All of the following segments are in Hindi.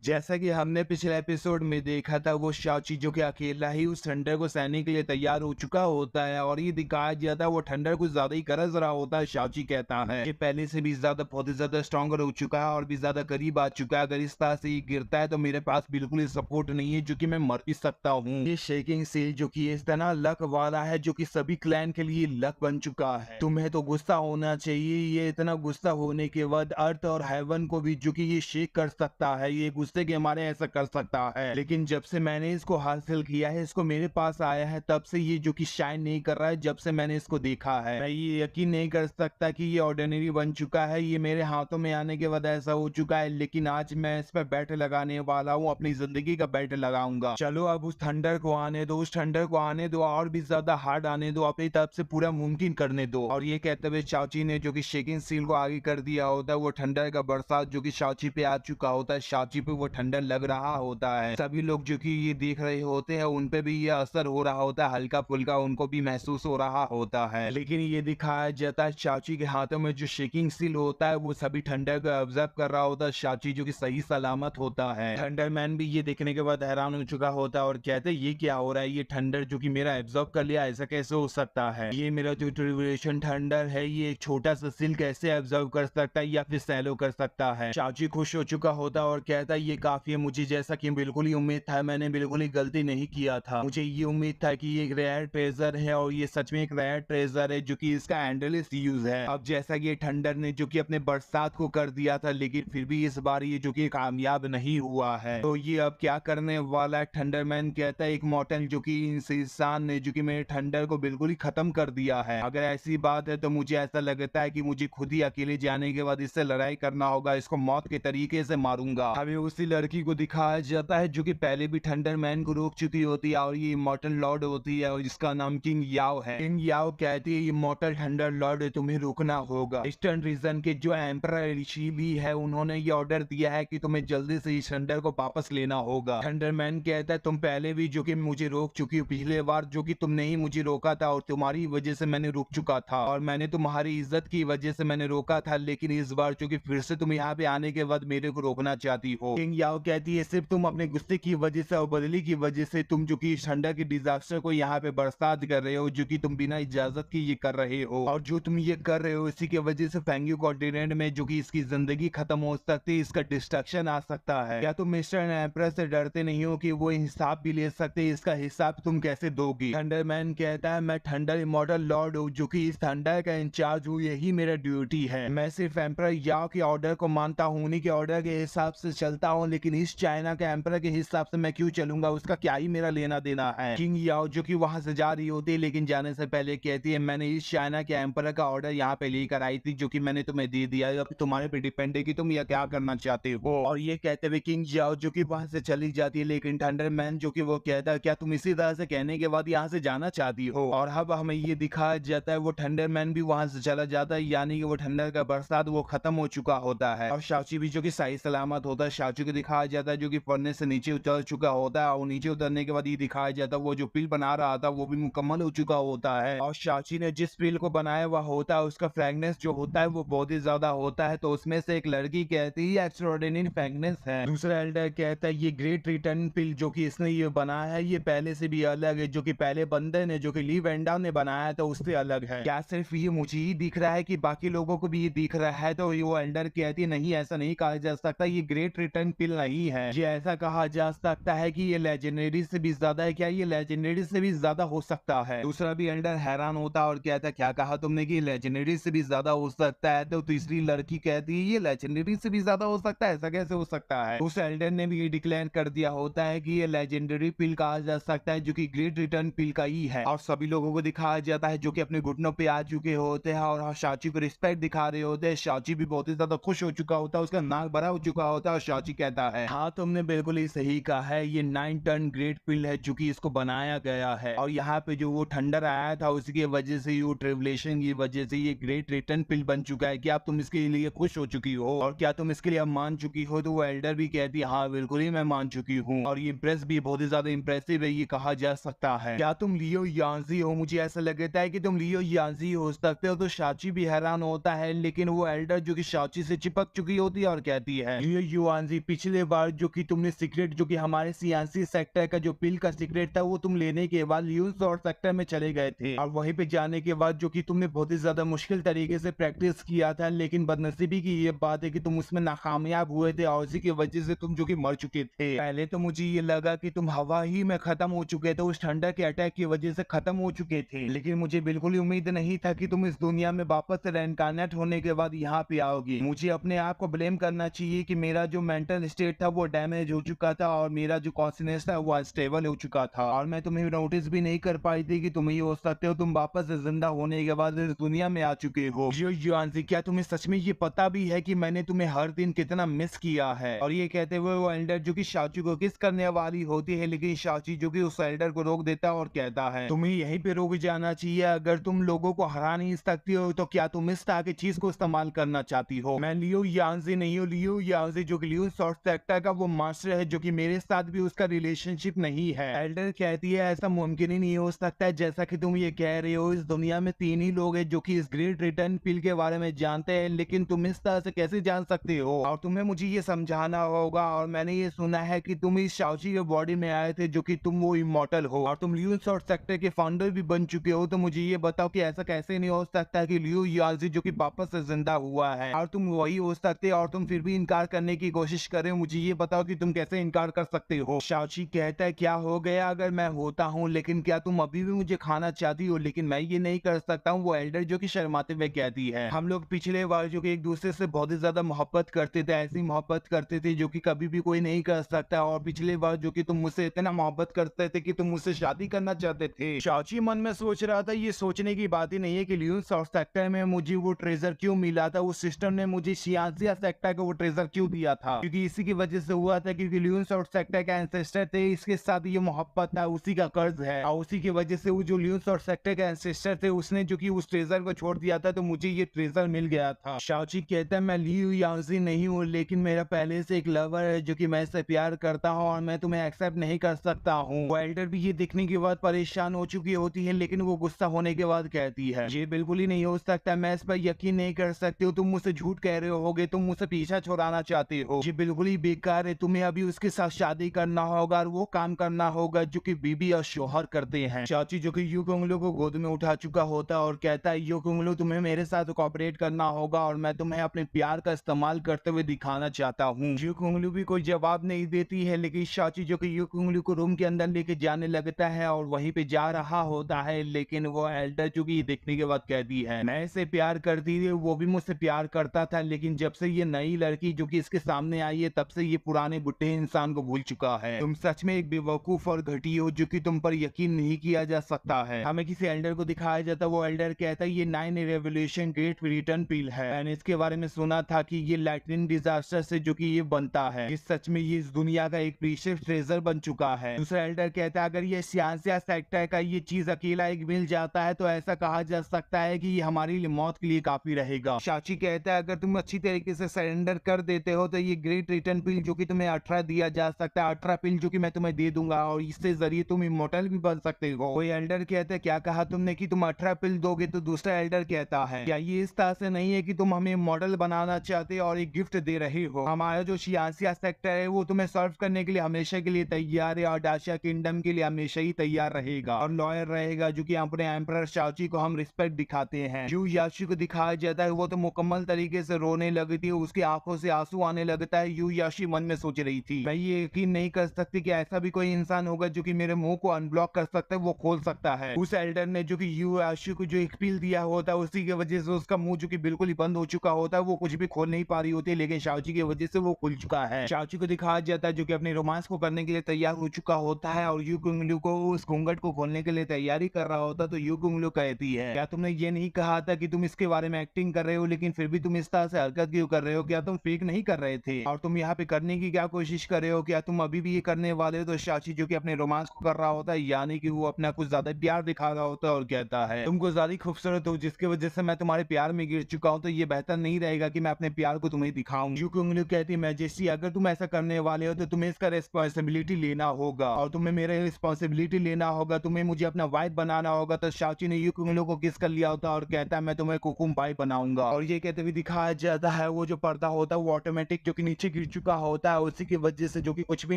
जैसा कि हमने पिछले एपिसोड में देखा था, वो शाओची जो कि अकेला ही उस थंडर को सहने के लिए तैयार हो चुका होता है और ये दिखाया जाता है वो थंडर कुछ ज्यादा ही गरज रहा होता है। शाओची कहता है कि पहले से भी ज्यादा बहुत ही ज्यादा स्ट्रॉन्गर हो चुका है और भी ज्यादा करीब आ चुका है। अगर इस तरह से ये गिरता है तो मेरे पास बिल्कुल ही सपोर्ट नहीं है, जो कि मैं मर भी सकता हूँ। ये शेकिंग सील जो कि इस तरह लक वाला है, जो कि सभी क्लैन के लिए लक बन चुका है। तुम्हें तो गुस्सा होना चाहिए। ये इतना गुस्सा होने के बाद अर्थ और हेवन को भी जो कि ये शेक कर सकता है, ये गुस्से के मारे ऐसा कर सकता है। लेकिन जब से मैंने इसको हासिल किया है, इसको मेरे पास आया है, तब से ये जो कि शाइन नहीं कर रहा है। जब से मैंने इसको देखा है, मैं ये यकीन नहीं कर सकता कि ये ऑर्डिनरी बन चुका है। ये मेरे हाथों में आने के बाद ऐसा हो चुका है, लेकिन आज मैं इस पर बैट लगाने वाला हूँ, अपनी जिंदगी का बैट लगाऊंगा। चलो अब उस थंडर को आने दो, उस थंडर को आने दो और भी ज्यादा हार्ड आने दो, अपनी तरफ से पूरा मुमकिन करने दो। और ये कहते हुए शाओची ने जो कि शेकिंग सील को आगे कर दिया होता है, वो ठंडर का बरसात जो कि शाओची पे आ चुका होता है। शाओची पे वो ठंडर लग रहा होता है। सभी लोग जो कि ये देख रहे होते हैं, उन पे भी ये असर हो रहा होता है, हल्का फुल्का उनको भी महसूस हो रहा होता है। लेकिन ये दिखाया जाता है शाओची के हाथों में जो शेकिंग सील होता है, वो सभी ठंडर को ऑब्जर्व कर रहा होता है। शाओची जो कि सही सलामत होता है। थंडरमैन भी ये देखने के बाद हैरान हो चुका होता है और कहते ये क्या हो रहा है, ये ठंडर जो कि मेरा एब्जॉर्ब कर लिया, ऐसा कैसे हो सकता है? ये मेरा जो ट्रिब्यूलेशन थंडर है, ये एक छोटा सा सील कैसे एब्जॉर्ब कर सकता है या फिर सैलो कर सकता है? शाओची खुश हो चुका होता और कहता है ये काफी है मुझे, जैसा कि बिल्कुल ही उम्मीद था, मैंने बिल्कुल ही गलती नहीं किया था। मुझे ये उम्मीद था कि ये एक रेयर ट्रेजर है और ये सच में एक रेयर ट्रेजर है, जो कि इसका एंडलेस यूज है। अब जैसा कि ठंडर ने जो कि अपने बरसात को कर दिया था, लेकिन फिर भी इस बार ये जो कि कामयाब नहीं हुआ है, तो ये अब क्या करने वाला है? थंडरमैन कहता है एक मॉर्टल जो कि इस इंसान ने जो कि मेरे थंडर को बिल्कुल ही खत्म कर दिया है। अगर ऐसी बात है तो मुझे ऐसा लगता है कि मुझे खुद ही अकेले जाने के बाद इससे लड़ाई करना होगा, इसको मौत के तरीके से मारूंगा। हमें उसी लड़की को दिखाया जाता है जो कि पहले भी थंडरमैन को रोक चुकी होती है और ये इमॉर्टल लॉर्ड होती है और इसका नाम किंग याओ है। किंग याओ कहती है इमॉर्टल थंडर लॉर्ड, तुम्हें रुकना होगा। ईस्टर्न रीजन के जो एम्परर ऋषि भी है, उन्होंने ये ऑर्डर दिया है कि तुम्हें जल्दी से इस थंडर को वापस लेना होगा। थंडरमैन कहता है तुम पहले भी जो कि मुझे रोक चुकी हो, पिछले बार जो कि तुमने ही मुझे रोका था और तुम्हारी वजह से मैंने रुक चुका था और मैंने तुम्हारी इज्जत की वजह से मैंने रोका था, लेकिन इस बार जो कि फिर से तुम यहाँ पे आने के बाद मेरे को रोकना चाहती हो। किंग याओ कहती है सिर्फ तुम अपने गुस्से की वजह से और बदली की वजह से तुम जो कि ठंडा के डिजास्टर को यहाँ पे बरसात कर रहे हो, जो कि तुम बिना इजाजत की ये कर रहे हो, और जो तुम ये कर रहे हो इसी की वजह से फेंग्यू कॉन्टिनेंट में जो कि इसकी जिंदगी खत्म हो सकती है, इसका डिस्ट्रक्शन आ सकता है। क्या तुम मिस्टर एम्परर से डरते नहीं हो कि वो हिसाब भी ले सकते हैं? इसका हिसाब तुम कैसे दोगी? थंडरमैन कहता है मैं थंडर इमॉर्टल लॉर्ड हूँ, जो कि इस थंडर का इंचार्ज हूँ, यही मेरा ड्यूटी है। मैं सिर्फ एम्परर याओ के ऑर्डर को मानता हूँ, उन्हीं के ऑर्डर के हिसाब से चलता हूँ, लेकिन इस चाइना के एम्परर के हिसाब से मैं क्यों चलूंगा? उसका क्या ही मेरा लेना देना है? किंग याओ जो कि वहां से जा रही होती है, लेकिन जाने से पहले कहती है मैंने इस चाइना के एम्परर का ऑर्डर यहाँ पे लेकर आई थी, जो कि मैंने तुम्हें दे दिया है, अब तुम्हारे पे डिपेंड है कि तुम यह क्या करना चाहते हो। और ये कहते हुए किंग याओ जो कि वहां से चली जाती है, लेकिन थंडरमैन जो कि वो कहता है क्या तुम इसी तरह से कहने के बाद यहाँ से जाना चाहती हो? और अब हमें ये दिखाया जाता है वो थंडरमैन भी वहां से चला जाता है, यानी कि वो ठंडर का बरसात वो खत्म हो चुका होता है और शाओची भी जो कि सही सलामत होता है। शाओची को दिखाया जाता है जो कि फर्नेस से नीचे उतर चुका होता है और नीचे उतरने के बाद ये दिखाया जाता है वो जो पिल बना रहा था वो भी मुकम्मल हो चुका होता है और शाओची ने जिस पिल को बनाया हुआ होता है उसका फ्रेगनेंस जो होता है वो बहुत ही ज्यादा होता है। तो उसमें से एक लड़की कहती है एक्स्ट्राऑर्डिनरी फ्रेगनेंस है, दूसरा एल्डर कहता है ये ग्रेट रिटर्न पिल जो कि इसने ये बनाया है ये पहले से भी अलग है, जो कि पहले बंदे ने जो कि ली वेंडा ने बनाया था उससे अलग है। क्या सिर्फ ये मुझे ही दिख रहा है कि बाकी लोगों को भी ये दिख रहा है? तो वो एल्डर कहती है नहीं ऐसा नहीं कहा जा सकता, ये ग्रेट रिटर्न पिल नहीं है, ये ऐसा कहा जा सकता है कि ये लेजेंडरी से भी ज्यादा है। क्या ये लेजेंडरी से भी ज्यादा हो सकता है? दूसरा भी एल्डर हैरान होता और कहता क्या कहा तुमने कि लेजेंडरी से भी ज्यादा हो सकता है? तो तीसरी लड़की कहती है ये लेजेंडरी से भी ज्यादा हो सकता है, ऐसा कैसे हो सकता है? उस एल्डर ने भी ये डिक्लेयर कर दिया होता है कि ये लेजेंडरी पिल कहा जा सकता है जो कि ग्रेट रिटर्न पिल का ही है और सभी लोगों को दिखाया जाता है जो कि अपने घुटनों पे आ चुके होते हैं और शाची को रिस्पेक्ट दिखा रहे होते हैं। शाची भी बहुत ही ज्यादा खुश हो चुका होता है, उसका नाक बड़ा हो चुका होता है और शाची कहता है हाँ तुमने बिल्कुल ही सही कहा है, ये 9 टन ग्रेट पिल है जो कि इसको बनाया गया है और यहाँ पे जो वो ठंडर आया था उसकी वजह से वो ट्रिबुलेशन की वजह से ये ग्रेट रिटर्न पिल बन चुका है। क्या आप तुम इसके लिए खुश हो चुकी हो और क्या तुम इसके लिए अब मान चुकी हो? तो वो एल्डर भी कहती है हाँ बिल्कुल ही मैं मान चुकी हूँ और ये इम्प्रेस भी बहुत ही ज्यादा इम्प्रेसिव है ये कहा जा सकता है। क्या तुम लियो यांजी हो? मुझे ऐसा लगता है कि तुम लियो यांजी हो सकते हो। तो शाची भी हैरान होता है, लेकिन वो एल्डर जो कि शाची से चिपक चुकी होती है और कहती है लियो युआंजी पिछले बार जो कि तुमने सीक्रेट जो कि हमारे सियासी सेक्टर का जो पिल का सीक्रेट था वो तुम लेने के बाद लियोन शॉर्ट सेक्टर में चले गए थे, और वहीं पे जाने के बाद जो कि तुमने बहुत ही ज्यादा मुश्किल तरीके से प्रैक्टिस किया था, लेकिन बदनसीबी की ये बात है कि तुम उसमें नाकामयाब हुए थे और उसी की वजह से तुम जो कि मर चुके थे। पहले तो मुझे ये लगा कि तुम हवा ही में खत्म हो चुके थे, उस ठंडा के अटैक की वजह से खत्म हो चुके थे, लेकिन मुझे बिल्कुल ही उम्मीद नहीं था कि तुम इस दुनिया में वापस से रेनकार्नेट होने के बाद यहाँ पे आओगे। मुझे अपने आप को ब्लेम करना चाहिए कि मेरा जो मेंटल स्टेट था वो डैमेज हो चुका था और मेरा जो कॉन्शियसनेस था वो अनस्टेबल हो चुका था, और मैं तुम्हें नोटिस भी नहीं कर पाई थी कि तुम ही हो सकते हो तुम वापस से जिंदा होने के बाद इस दुनिया में आ चुके हो। जो युआनजी, क्या तुम्हें सच में ये पता भी है कि मैंने तुम्हें हर दिन कितना मिस किया है? और ये कहते हुए वो एल्डर जो कि शाओची को किस करने वाली होती है, लेकिन शाओची जो कि उस एल्डर को रोक देता है और कहता है तुम्हें यहीं पे रुक जाना चाहिए, अगर तुम लोगों को हरा नहीं सकती हो तो क्या तुम इस तरह की चीज को इस्तेमाल करना चाहती हो? मैं लियो यानजी नहीं हूँ, लियो यानजी जो कि लियो शॉर्ट सेक्टर का वो मास्टर है, जो कि मेरे साथ भी उसका रिलेशनशिप नहीं है। एल्डर कहती है ऐसा मुमकिन ही नहीं हो सकता है, जैसा कि तुम ये कह रहे हो इस दुनिया में 3 ही लोग हैं जो कि इस ग्रेट रिटर्न पिल के बारे में जानते हैं, लेकिन तुम इस तरह से कैसे जान सकते हो? और तुम्हें मुझे ये समझाना होगा, और मैंने ये सुना है कि तुम इस शाओची के बॉडी में आए थे जो कि तुम वो इमॉर्टल हो और तुम लियो शॉर्ट सेक्टर के फाउंडर भी बन चुके हो, तो मुझे ये बताओ कि ऐसा कैसे नहीं हो सकता कि लियो यानजी जो कि वापस से जिंदा हुआ है और तुम वही हो सकते और तुम फिर भी इनकार करने की कोशिश कर रहे हो? मुझे ये बताओ कि तुम कैसे इनकार कर सकते हो? शाओची कहता है क्या हो गया अगर मैं होता हूँ, लेकिन क्या तुम अभी भी मुझे खाना चाहती हो? लेकिन मैं ये नहीं कर सकता हूँ, वो एल्डर जो कि शर्माते हुए कहती है हम लोग पिछले बार जो कि एक दूसरे से बहुत ही ज्यादा मोहब्बत करते थे, ऐसी मोहब्बत करते थे जो कि कभी भी कोई नहीं कर सकता, और पिछले बार जो कि तुम मुझसे इतना मोहब्बत करते थे कि तुम मुझसे शादी करना चाहते थे। शाओची मन में सोच रहा था ये सोचने की बात ही नहीं है कि लियोन शॉर्ट सेक्टर में मुझे वो ट्रेजर क्यों मिला था, उस सिस्टम ने मुझे शियाजिया सेक्टर को वो ट्रेजर क्यों दिया था, क्योंकि इसी की वजह से हुआ था, क्योंकि लियोन शॉर्ट सेक्टर का एंसेस्टर थे, इसके साथ ये मोहब्बत था, उसी का कर्ज है, और उसी की वजह से वो जो लियोन शॉर्ट सेक्टर का एंसेस्टर थे उसने जो कि उस ट्रेजर को छोड़ दिया था, तो मुझे ये ट्रेजर मिल गया था। शाओची कहता है मैं लियो यानजी नहीं हूँ, लेकिन मेरा पहले से एक लवर है जो कि मैं इससे प्यार करता हूँ और मैं तुम्हें एक्सेप्ट नहीं कर सकता हूँ। वो एल्डर भी ये देखने के बाद परेशान हो चुकी होती है, लेकिन वो गुस्सा होने के बाद कहती है ये बिल्कुल ही नहीं हो सकता, मैं इस पर यकीन नहीं कर सकती हूँ, तुम मुझसे झूठ कह रहे होगे, तुम मुझसे पीछा छुड़ाना चाहते हो, ये बिल्कुल ही बेकार है, तुम्हें अभी उसके साथ शादी करना होगा और वो काम करना होगा जो कि बीबी और शोहर करते हैं। चाची जो कि यू कुंगलू को गोद में उठा चुका होता है और कहता है यू कुंगलू तुम्हें मेरे साथ कोऑपरेट करना होगा और मैं तुम्हें अपने प्यार का इस्तेमाल करते हुए दिखाना चाहता हूँ। यू कुंगलू भी कोई जवाब नहीं देती है, लेकिन चाची जो कि यू कुंगलू को रूम के अंदर लेके जाने लगता है और वहीं पे जा रहा होता है, लेकिन वो एल्डर जो कि देखने के बाद कहती है मैं इसे प्यार करती थी, वो भी मुझसे प्यार करता था, लेकिन जब से ये नई लड़की जो कि इसके सामने आई है तब से ये पुराने बुढ़े इंसान को भूल चुका है। तुम सच में एक बेवकूफ और घटी हो जो कि तुम पर यकीन नहीं किया जा सकता है। हमें किसी एल्डर को दिखाया जाता, वो एल्डर कहता है ये 9 रेवोल्यूशन ग्रेट रिटर्न पिल है, मैंने इसके बारे में सुना था कि ये लाइटनिंग डिजास्टर से जो कि ये बनता है, इस सच में ये इस दुनिया का एक प्रीशियस ट्रेजर बन चुका है। दूसरा एल्डर कहता है अगर ये सियासिया सेक्टर का ये चीज अकेला एक मिल जाता है तो ऐसा कहा जा सकता है कि ये हमारी मौत के लिए काफी रहेगा। शाची कहता है अगर तुम अच्छी तरीके से सरेंडर कर देते हो तो ये ग्रेट रिटर्न पिल जो कि तुम्हें 18 दिया जा सकता है, 18 पिल जो कि मैं तुम्हें दे दूंगा और इससे जरिए तुम इमोर्टल भी बन सकते हो। कोई एल्डर कहता है क्या कहा तुमने कि तुम 18 पिल दोगे, तो दूसरा एल्डर कहता है क्या ये इस तरह से नहीं है कि तुम हमें मॉडल बनाना चाहते और एक गिफ्ट दे रहे हो, हमारा जो शियासिया सेक्टर है वो तुम्हें सर्व करने के लिए हमेशा के लिए तैयार है और डाशिया किंगडम के लिए हमेशा ही तैयार रहेगा और लॉयर रहेगा, जो कि अपने एम्परर शाओची को हम रिस्पेक्ट दिखाते हैं। यू याशी को दिखाया जाता है वो तो मुकम्मल तरीके से रोने लगती है, उसकी आंखों से आंसू आने लगता है। यू याशी मन में सोच रही थी मैं ये यकीन नहीं कर सकती कि ऐसा भी कोई इंसान होगा जो कि मेरे मुंह को अनब्लॉक कर सकता है, वो खोल सकता है। उस एल्डर ने जो कि यू याशी को जो एक पील दिया होता है उसी की वजह से उसका मुंह जो कि बिल्कुल ही बंद हो चुका होता है, वो कुछ भी खोल नहीं पा रही होती है, लेकिन शाओची की वजह से वो खुल चुका है। शाओची को दिखाया जाता है जो कि अपने रोमांस को करने के लिए तैयार हो चुका होता है और यू कुंगलू को उस घूंघट को खोलने के लिए तैयारी कर रहा होता, तो यू कुंगलू कहती है क्या तुमने ये नहीं कहा था कि तुम इसके बारे में एक्टिंग कर रहे हो, लेकिन फिर भी तुम इस तरह से हरकत क्यों कर रहे हो, क्या तुम फेक नहीं कर रहे थे और तुम यहाँ पे करने की क्या कोशिश कर रहे हो, क्या तुम अभी भी ये करने वाले हो? तो शाची जो कि अपने रोमांस को कर रहा होता है, यानी कि वो अपना कुछ ज्यादा प्यार दिखा रहा होता है और कहता है तुम कुछ ज्यादा खूबसूरत हो जिसकी वजह से मैं तुम्हारे प्यार में गिर चुका हूँ, तो ये बेहतर नहीं रहेगा कि मैं अपने प्यार को तुम्हें दिखाऊं। यू कुंगलू कहती है मैजेस्टी अगर तुम ऐसा करने वाले हो तो तुम्हें इसका रिस्पॉन्सिबिलिटी लेना होगा और तुम्हें मेरे रिस्पॉन्सिबिलिटी लेना होगा, तुम्हें मुझे अपना वाइफ बनाना होगा। तो शाची ने यू कुंगलू को किस कर लिया होता और कहता है मैं तुम्हें कुकुम पाई बनाऊंगा, और ये कहते हुए दिखाया जाता है वो जो पर्दा होता है वो ऑटोमेटिक जो कि नीचे गिर चुका होता है, उसी की वजह से जो कि कुछ भी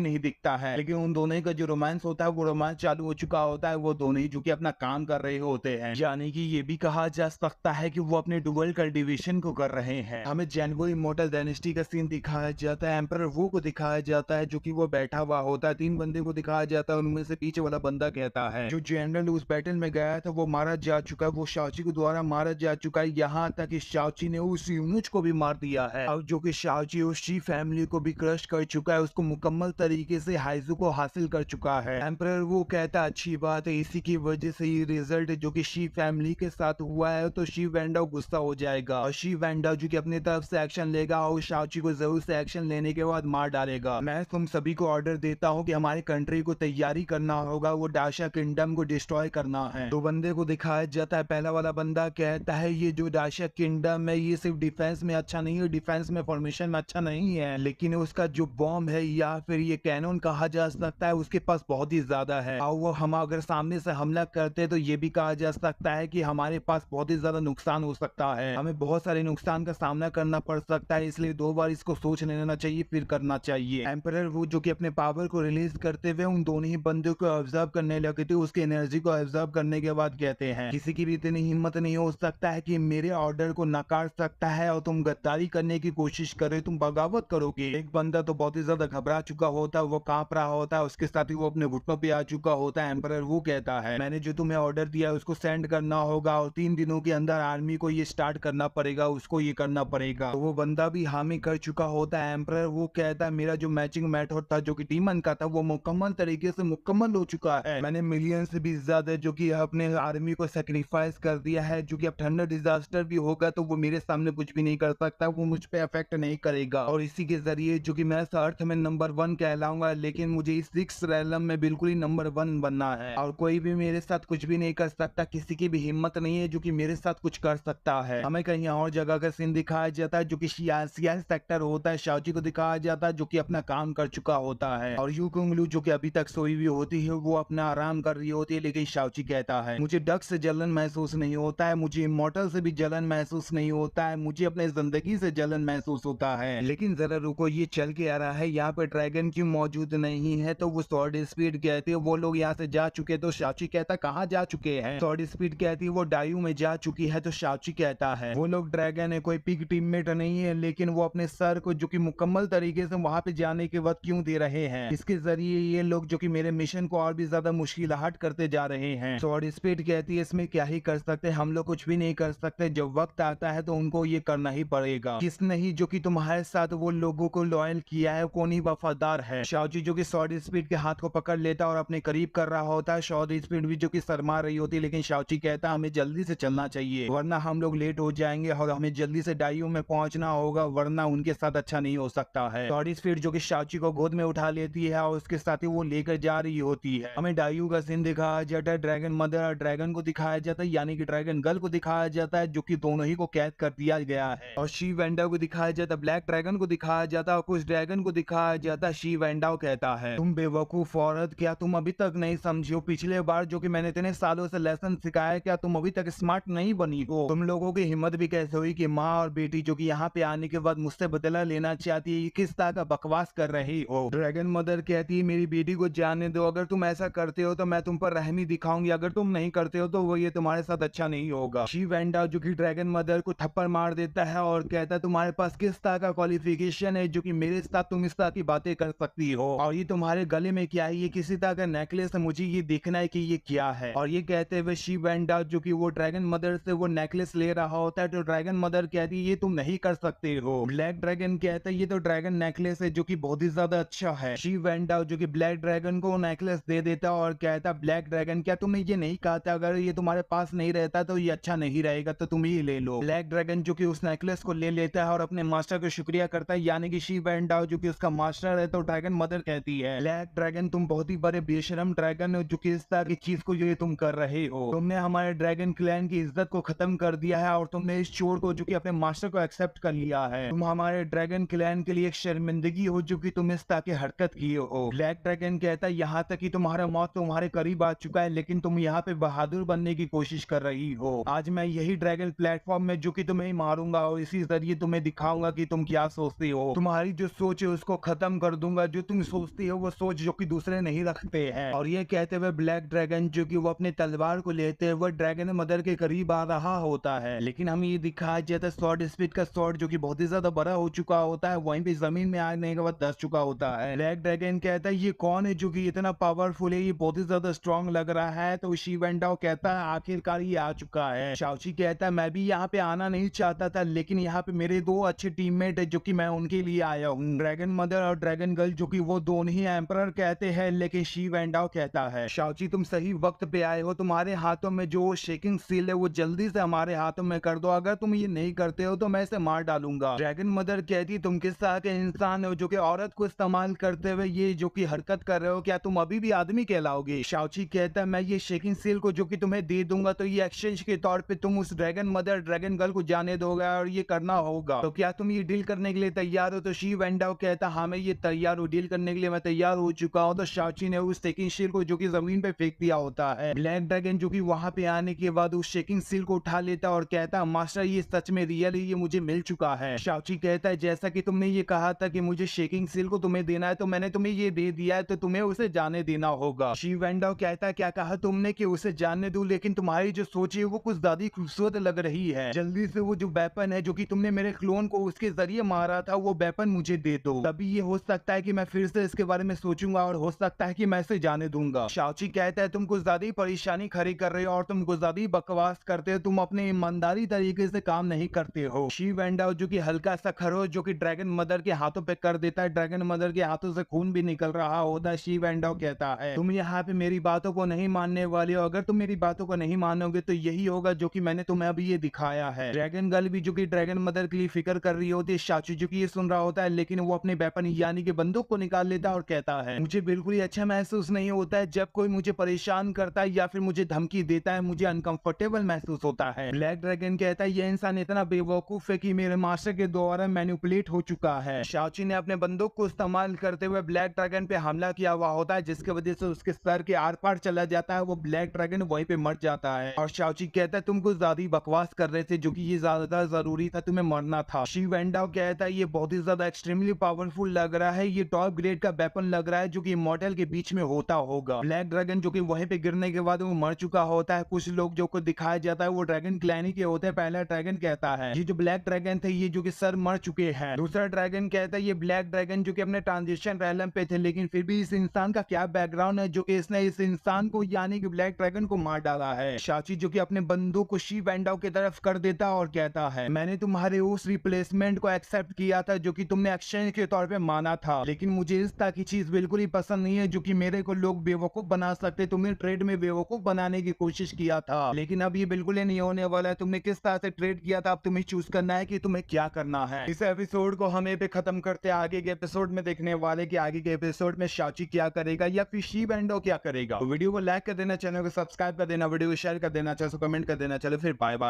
नहीं दिखता है। लेकिन उन दोनों का जो रोमांस होता है वो रोमांस चालू हो चुका होता है, वो दोनों ही जो कि अपना काम कर रहे होते हैं। यानी कि ये भी कहा जा सकता है कि वो अपने डुअल कल्टीवेशन को कर रहे हैं। हमें जैनगो इमॉर्टल डायनेस्टी का सीन दिखाया जाता है। एम्परर वो को दिखाया जाता है जो कि वो बैठा हुआ होता है। 3 बंदे को दिखाया जाता है, उनमें से पीछे वाला बंदा कहता है जो जनरल उस बैटल में गया था वो मारा जा चुका है, वो शाओची के द्वारा मारा जा चुका है। यहाँ तक कि शाओची ने उस यूनुच को भी मार दिया है और जो कि शाओची उस शी फैमिली को भी क्रश कर चुका है, उसको मुकम्मल तरीके से हाइजू को हासिल कर चुका है। एम्परर वो कहता अच्छी बात है, इसी की वजह से ये रिजल्ट जो कि शी फैमिली के साथ हुआ है तो शी वैंडाओ गुस्सा हो जाएगा और शी वैंडाओ जो कि अपनी तरफ से एक्शन लेगा और शाओची को जरूर से एक्शन लेने के बाद मार डालेगा। मैं तुम सभी को ऑर्डर देता हूँ कि हमारी कंट्री को तैयारी करना होगा, वो डाशा किंगडम को डिस्ट्रॉय करना है। तो बंदे को दिखाया जाता है, पहला वाला बंदा कहता है ये जो डाशा किंगडम है ये सिर्फ डिफेंस में अच्छा नहीं है, डिफेंस में फॉर्मेशन में अच्छा नहीं है, लेकिन उसका जो बॉम्ब है या फिर ये कैनन कहा जा सकता है उसके पास बहुत ही ज्यादा है और वो हम अगर सामने से हमला करते तो ये भी कहा जा सकता है कि हमारे पास बहुत ही ज्यादा नुकसान हो सकता है, हमें बहुत सारे नुकसान का सामना करना पड़ सकता है, इसलिए 2 बार इसको सोच लेना चाहिए फिर करना चाहिए। एम्परर वो जो कि अपने पावर को रिलीज करते हुए उन दोनों ही बंदों को ऑब्जर्व करने लगे थे, उसकी एनर्जी को ऑब्जर्व करने के बाद कहते हैं किसी की भी इतनी हिम्मत नहीं हो सकता है कि मेरे ऑर्डर को नकार सकता है और तुम गद्दारी करने की कोशिश करे, तुम बगावत करोगे। एक बंदा तो बहुत ही ज्यादा घबरा चुका होता है, वो कांप रहा होता है, उसके साथ ही वो अपने घुटनों पे आ चुका होता है। एम्परर वो कहता है मैंने जो तुम्हें ऑर्डर दिया है उसको सेंड करना होगा और 3 दिनों के अंदर आर्मी को ये स्टार्ट करना पड़ेगा, उसको ये करना पड़ेगा। तो वो बंदा भी हामी कर चुका होता है। एम्परर वो कहता है मेरा जो मैचिंग मेथड था जो कि डीमन का था वो मुकम्मल तरीके से मुकम्मल हो चुका है, मैंने मिलियन से भी ज्यादा जो कि अपने आर्मी को सेक्रीफाइस कर दिया है, जो कि अब थंडर डिजास्टर भी होगा तो वो मेरे सामने कुछ भी नहीं कर सकता, वो मुझ पे अफेक्ट नहीं करेगा और इसी के जरिए जो कि मैं अर्थ में नंबर 1 कहलाऊंगा, लेकिन मुझे इस 6 रैलम में बिल्कुल ही नंबर 1 बनना है और कोई भी मेरे साथ कुछ भी नहीं कर सकता, किसी की भी हिम्मत नहीं है जो कि मेरे साथ कुछ कर सकता है। हमें कहीं और जगह का सीन दिखाया जाता है जो कि शियासिया सेक्टर होता है, शाओची को दिखाया जाता है जो कि अपना काम कर चुका होता है और यू कुंगलू जो कि अभी तक सोई हुई होती है वो अपना आराम कर रही होती है, लेकिन शाओची कहता है मुझे डक से जलन महसूस नहीं होता है, मुझे इमॉर्टल से भी जलन महसूस नहीं होता है, मुझे अपने जिंदगी से जलन महसूस होता है। लेकिन जरा रुको, ये चल के आ रहा है यहाँ पे ड्रैगन क्यों मौजूद नहीं है? तो वो स्वॉर्ड स्पीड कहती है वो लोग यहाँ से जा चुके, तो शाओची कहता कहाँ जा चुके हैं? स्वॉर्ड स्पीड कहती है वो डायू में जा चुकी है, तो शाओची कहता है वो लोग ड्रैगन है, कोई पिक टीममेट नहीं है, लेकिन वो अपने सर को जो कि मुकम्मल तरीके से वहां पे जाने के वक्त क्यों दे रहे हैं? इसके जरिए ये लोग जो कि मेरे मिशन को और भी ज्यादा मुश्किलात करते जा रहे हैं। स्वॉर्ड स्पीड कहती है इसमें क्या ही कर सकते, हम लोग कुछ भी नहीं कर सकते, जब वक्त आता है तो उनको ये करना ही पड़ेगा। किसने ही जो कि तुम्हारे साथ वो लोगों को लॉयल किया है, कौन ही वफादार है? शाओची जो कि स्वॉर्ड स्पीड के हाथ को पकड़ लेता और अपने करीब कर रहा होता है, स्वॉर्ड स्पीड भी जो कि शर्मा रही होती है, लेकिन शाओची कहता हमें जल्दी से चलना चाहिए वरना हम लोग लेट हो जाएंगे और हमें जल्दी से डाइयो में पहुंचना होगा वरना उनके साथ अच्छा नहीं हो सकता है। स्वॉर्ड स्पीड जो कि शाओची को गोद में उठा लेती है और उसके साथ ही वो लेकर जा रही होती है। हमें डाइयो का सीन दिखाया जाता है, ड्रैगन मदर और ड्रैगन को दिखाया जाता है, यानी कि ड्रैगन गर्ल को दिखाया जाता है जो कि दोनों ही को कैद कर दिया गया है और शी वेंडा को दिखाया जाता है, ब्लैक ड्रैगन को दिखाया जाता है और कुछ ड्रैगन को दिखाया जाता है। शी वेंडा कहता है तुम बेवकूफ औरत, क्या तुम अभी तक नहीं समझी हो? पिछले बार जो कि मैंने इतने सालों से लेसन सिखाया, क्या तुम अभी तक स्मार्ट नहीं बनी हो? तुम लोगों की हिम्मत भी कैसे हुई कि माँ और बेटी जो कि यहाँ पे आने के बाद मुझसे बदला लेना चाहती है, ये किस तरह का बकवास कर रही हो? ड्रैगन मदर कहती है मेरी बेटी को जाने दो, अगर तुम ऐसा करते हो तो मैं तुम पर रहमी दिखाऊंगी, अगर तुम नहीं करते हो तो वो ये तुम्हारे साथ अच्छा नहीं होगा। शी वेंडा जो कि ड्रैगन मदर को थप्पड़ मार देता है और कहता है तुम्हारे पास किस तरह का क्वालिफिकेशन है जो कि मेरे साथ तुम इस तरह की बातें कर सकती हो, और ये तुम्हारे गले में क्या है? ये किसी तरह का नेकलेस है, मुझे ये देखना है कि ये क्या है। और ये कहते हुए शी वेंडा जो कि वो ड्रैगन मदर से वो नेकलेस ले रहा होता है, तो ड्रैगन मदर कहती है ये तुम नहीं कर सकते हो। ब्लैक ड्रैगन कहता है ये तो ड्रैगन नेकलेस है जो कि बहुत ही ज्यादा अच्छा है। शी वेंडा जो कि ब्लैक ड्रैगन को नेकलेस दे देता है और कहता ब्लैक ड्रैगन क्या तुमने ये नहीं कहा था अगर ये तुम्हारे पास नहीं रहता तो ये अच्छा नहीं रहेगा, तो तुम ही ले लो। ब्लैक ड्रैगन जो कि उस नेकलेस को ले लेता है और अपने मास्टर को शुक्रिया करता है, यानी कि शी वेंडा जो कि उसका मास्टर है। तो ड्रैगन मदर कहती है ब्लैक ड्रैगन तुम बहुत ही बड़े बेशरम ड्रैगन हो जो कि इस तरह की चीज को ये तुम कर रहे हो, तुमने हमारे ड्रैगन क्लैन की इज्जत को खत्म कर दिया है और तुमने इस चोर को जो कि अपने मास्टर को एक्सेप्ट कर लिया है, तुम हमारे ड्रैगन क्लैन के लिए एक शर्मिंदगी हो जो कि तुम इस तरह की हरकत किए हो। ब्लैक ड्रैगन कहता है यहाँ तक कि तुम्हारा मौत तुम्हारे करीब आ चुका है, लेकिन तुम यहाँ पे बहादुर बनने की कोशिश कर रही हो। आज मैं यही ड्रैगन प्लेटफॉर्म में जो कि तुम्हें मारूंगा और इसी जरिए तुम्हें दिखाऊंगा कि तुम क्या सोचती हो। तुम्हारी जो सोच है उसको खत्म कर दूंगा, जो तुम सोचती हो वो सोच जो कि दूसरे नहीं रखते हैं। और ये कहते हुए ब्लैक ड्रैगन जो कि वो अपने तलवार को लेते हुए ड्रैगन मदर के करीब आ रहा होता है, लेकिन हमें ये दिखाया जाता है स्वॉर्ड स्पीड का स्वॉर्ड जो कि बहुत ही ज्यादा बड़ा हो चुका होता है, वहीं पे जमीन में आने के बाद धस चुका होता है। ब्लैक ड्रैगन कहता है ये कौन है जो कि इतना पावरफुल है, ये बहुत ही ज्यादा स्ट्रॉन्ग लग रहा है। तो शी वेंडाओ कहता है आखिरकार ये आ चुका है। शाओची कहता है मैं भी यहाँ पे आना नहीं चाहता था, लेकिन यहाँ पे मेरे दो अच्छे टीममेट है जो कि मैं उनके लिए आया हूँ, ड्रैगन मदर और ड्रैगन गर्ल, जो कि वो दोनों ही एम्परर कहते हैं। लेकिन शी वेंडाओ कहता है शाओची तुम सही वक्त पे आए हो, तुम्हारे हाथों में जो शेकिंग सील है वो जल्दी से हमारे हाथों में कर दो, अगर तुम ये नहीं करते हो तो मैं इसे मार डालूंगा। ड्रैगन मदर कहती तुम किस तरह के इंसान हो जो कि औरत को इस्तेमाल करते हुए ये जो कि हरकत कर रहे हो, क्या तुम अभी भी आदमी कहलाओगे। शाओची कहता है मैं ये शेकिंग सील को जो कि तुम्हें दे दूंगा, तो ये एक्सचेंज के तौर पे तुम उस ड्रैगन मदर ड्रैगन गर्ल को जाने दोगे और ये करना होगा, तो क्या तुम ये डील करने के लिए तैयार हो। तो शी वेंडाओ कहता हाँ मैं ये तैयार हूँ, डील करने के लिए मैं तैयार हो चुका हूँ। तो शाओची ने उस शेकिंग सील को जो कि जमीन पे फेंक दिया होता है। ब्लैक ड्रैगन जो कि वहां पे आने के बाद उस शेकिंग सील को उठा लेता और कहता मास्टर ये सच में रियल है, ये मुझे मिल चुका है। शाओची कहता है जैसा कि तुमने ये कहा था कि मुझे शेकिंग सील को तुम्हें देना है, तो मैंने तुम्हें ये दे दिया है, तो तुम्हें उसे जाने देना होगा। शी वेंडाओ कहता है क्या कहा तुमने कि उसे जाने दो, लेकिन तुम्हारी जो सोच है वो कुछ ज्यादा खूबसूरत लग रही है, जल्दी से वो जो वेपन है जो कि तुमने मेरे क्लोन को उसके जरिए मारा था वो वेपन मुझे दे दो, तभी ये हो सकता है कि मैं फिर से इसके बारे में सोचूंगा और हो सकता है कि मैं इसे जाने दूंगा। शाओची कहता है तुम कुछ ज्यादा ही परेशानी खड़ी कर रहे हो और तुम कुछ ज्यादा ही बकवास करते हो, तुम अपने ईमानदारी तरीके से काम नहीं करते हो। शी वेंडाओ जो कि हल्का सा खरोच जो कि ड्रैगन मदर के हाथों पे कर देता है, ड्रैगन मदर के हाथों से खून भी निकल रहा होता है। शी वेंडाओ कहता है तुम यहाँ पे मेरी बातों को नहीं मानने वाले हो, अगर तुम मेरी बातों को नहीं मानोगे तो यही होगा जो कि मैंने तुम्हें अभी ये दिखाया है। ड्रैगन गर्ल भी जो कि ड्रैगन मदर के लिए फिक्र कर रही होती है। शाओची जो कि ये सुन रहा होता है, लेकिन वो अपने वेपन यानी कि बंदूक को निकाल लेता है और कहता है मुझे बिल्कुल ही अच्छा महसूस नहीं होता है जब कोई मुझे परेशान करता है या फिर मुझे धमकी देता है, मुझे अनकंफर्टेबल महसूस होता है। ब्लैक ड्रैगन कहता है यह इंसान इतना बेवकूफ है कि मेरे मास्टर के द्वारा मैनिपुलेट हो चुका है। शाओची ने अपने बंदूक को इस्तेमाल करते हुए ब्लैक ड्रैगन पे हमला किया हुआ होता है, जिसकी वजह से उसके सर के आर पार चला जाता है, वो ब्लैक ड्रैगन वहीं पे मर जाता है। और शाओची कहता है तुम कुछ ज्यादा ही बकवास कर रहे थे, जो कि ये ज्यादा जरूरी था, तुम्हें मरना था। शी वेंडाओ कहता है ये बहुत ही ज्यादा एक्सट्रीमली पावरफुल लग रहा है, ये टॉप ग्रेड का वेपन लग रहा है जो कि इमॉर्टल के बीच में होता होगा। ब्लैक ड्रैगन जो कि वहीं पे गिरने के बाद वो मर चुका होता है। कुछ लोग जो को दिखाया जाता है वो ड्रैगन क्लैनी के होते हैं। पहला ड्रैगन कहता है ये जो ब्लैक ड्रैगन थे ये जो कि सर मर चुके हैं। दूसरा ड्रैगन कहता है ये ब्लैक ड्रैगन जो कि अपने ट्रांजिशन रैलम पे थे, लेकिन फिर भी इस इंसान का क्या बैकग्राउंड है जो कि इसने इस इंसान को यानी कि ब्लैक ड्रैगन को मार डाला है। शाची जो कि अपने बंदूक को शी वेंडाओ की तरफ कर देता और कहता है मैंने तुम्हारे उस रिप्लेसमेंट को एक्सेप्ट किया था जो कि तुमने एक्सचेंज के तौर पे माना था, लेकिन मुझे इस तरह की चीज बिल्कुल ही पसंद नहीं है जो कि मेरे को लोग बेवकूफ बना सकते। तुमने ट्रेड में बेवकूफ बनाने की कोशिश किया था, लेकिन अब ये बिल्कुल ही नहीं होने वाला है। तुमने किस तरह से ट्रेड किया था, अब तुम्हें चूज करना है कि तुम्हें क्या करना है। इस एपिसोड को हमें पे खत्म करते आगे के एपिसोड में देखने वाले कि आगे के एपिसोड में शाची क्या करेगा या फिर शी वेंडाओ क्या करेगा। वीडियो को लाइक कर देना, चैनल को सब्सक्राइब कर देना, वीडियो को शेयर कर देना, चलो कमेंट कर देना। चलो फिर बाय बाय।